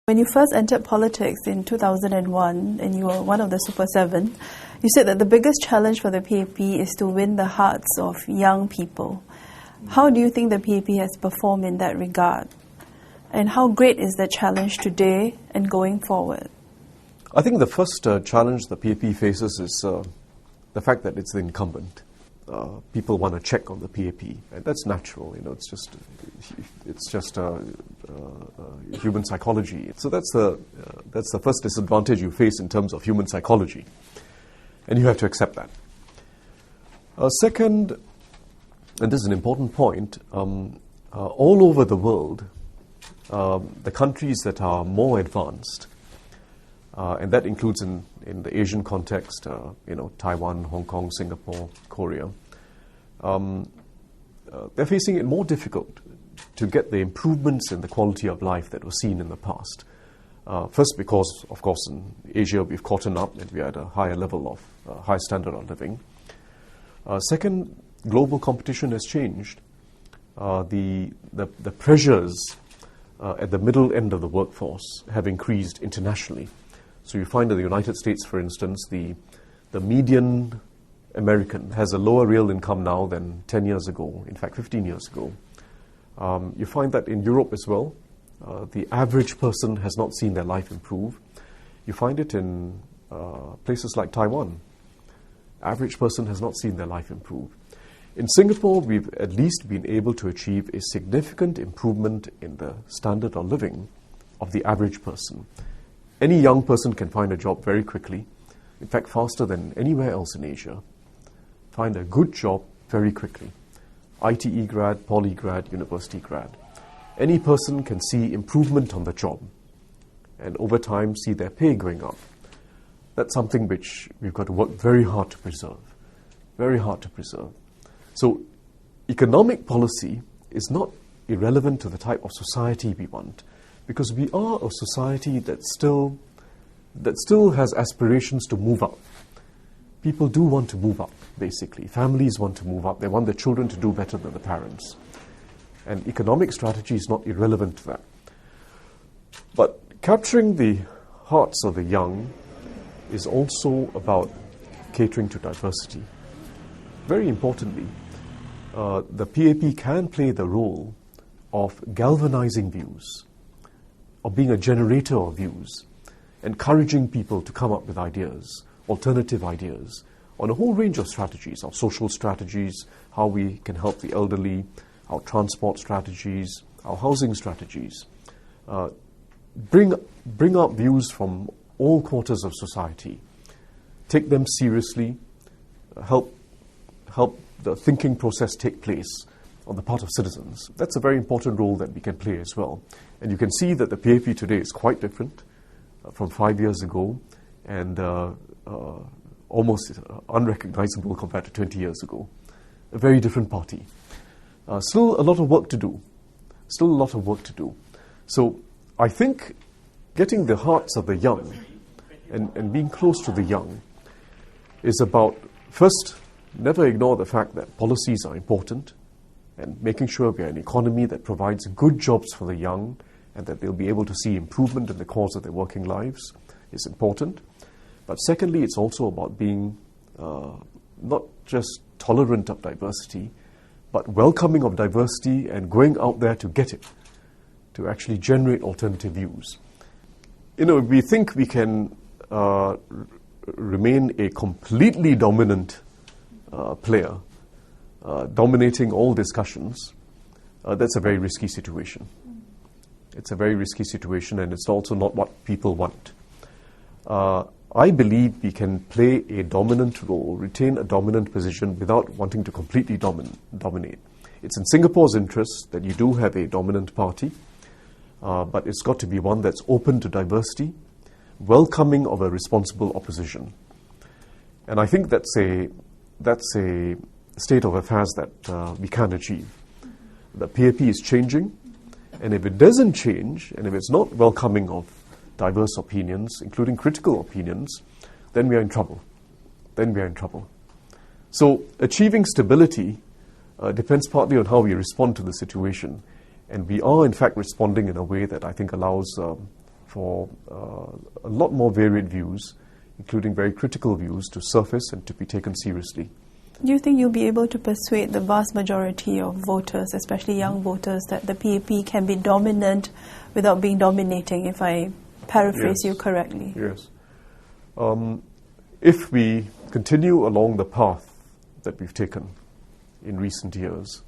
When you first entered politics in 2001 and you were one of the Super Seven, you said that the biggest challenge for the PAP is to win the hearts of young people. How do you think the PAP has performed in that regard? And how great is that challenge today and going forward? I think the first challenge the PAP faces is the fact that it's the incumbent. People want to check on the PAP, and that's natural. It's just human psychology. So that's the first disadvantage you face in terms of human psychology, and you have to accept that. Second, and this is an important point, all over the world, the countries that are more advanced, and that includes in the Asian context, Taiwan, Hong Kong, Singapore, Korea, they're facing it more difficult to get the improvements in the quality of life that was seen in the past. First, because, of course, in Asia we've caught up and we are at a higher level of high standard of living. Second, global competition has changed. The pressures at the middle end of the workforce have increased internationally. So you find in the United States, for instance, the median American has a lower real income now than 10 years ago, in fact 15 years ago. You find that in Europe as well. The average person has not seen their life improve. You find it in places like Taiwan. Average person has not seen their life improve. In Singapore, we've at least been able to achieve a significant improvement in the standard of living of the average person. Any young person can find a job very quickly, in fact faster than anywhere else in Asia. Find a good job very quickly. ITE grad, poly grad, university grad. Any person can see improvement on the job and over time see their pay going up. That's something which we've got to work very hard to preserve. Very hard to preserve. So economic policy is not irrelevant to the type of society we want, because we are a society that still has aspirations to move up. People do want to move up, basically. Families want to move up. They want their children to do better than the parents. And economic strategy is not irrelevant to that. But capturing the hearts of the young is also about catering to diversity. Very importantly, the PAP can play the role of galvanizing views, of being a generator of views, encouraging people to come up with ideas, alternative ideas, on a whole range of strategies, our social strategies, how we can help the elderly, our transport strategies, our housing strategies. Bring up views from all quarters of society. Take them seriously, help the thinking process take place on the part of citizens. That's a very important role that we can play as well. And you can see that the PAP today is quite different from 5 years ago and almost unrecognizable compared to 20 years ago. A very different party. Still a lot of work to do. Still a lot of work to do. So I think getting the hearts of the young and being close to the young is about, first, never ignore the fact that policies are important, and making sure we are an economy that provides good jobs for the young and that they'll be able to see improvement in the course of their working lives is important. But secondly, it's also about being not just tolerant of diversity, but welcoming of diversity and going out there to get it, to actually generate alternative views. We think we can remain a completely dominant player, dominating all discussions. That's a very risky situation. It's a very risky situation, and it's also not what people want. I believe we can play a dominant role, retain a dominant position without wanting to completely dominate. It's in Singapore's interest that you do have a dominant party, but it's got to be one that's open to diversity, welcoming of a responsible opposition. And I think that's a state of affairs that we can achieve. The PAP is changing, and if it doesn't change, and if it's not welcoming of diverse opinions, including critical opinions, then we are in trouble. So achieving stability depends partly on how we respond to the situation. And we are, in fact, responding in a way that I think allows for a lot more varied views, including very critical views, to surface and to be taken seriously. Do you think you'll be able to persuade the vast majority of voters, especially young voters, that the PAP can be dominant without being dominating, if I paraphrase you correctly? Yes. If we continue along the path that we've taken in recent years,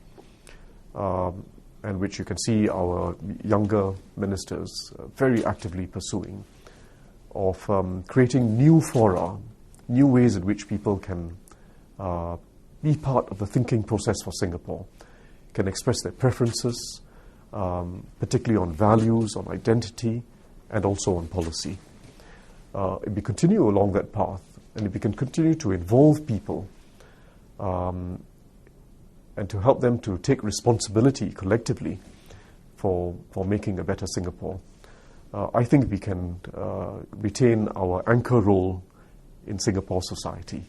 and which you can see our younger ministers very actively pursuing, of creating new fora, new ways in which people can be part of the thinking process for Singapore, can express their preferences, particularly on values, on identity, and also on policy. If we continue along that path, and if we can continue to involve people and to help them to take responsibility collectively for making a better Singapore, I think we can retain our anchor role in Singapore society.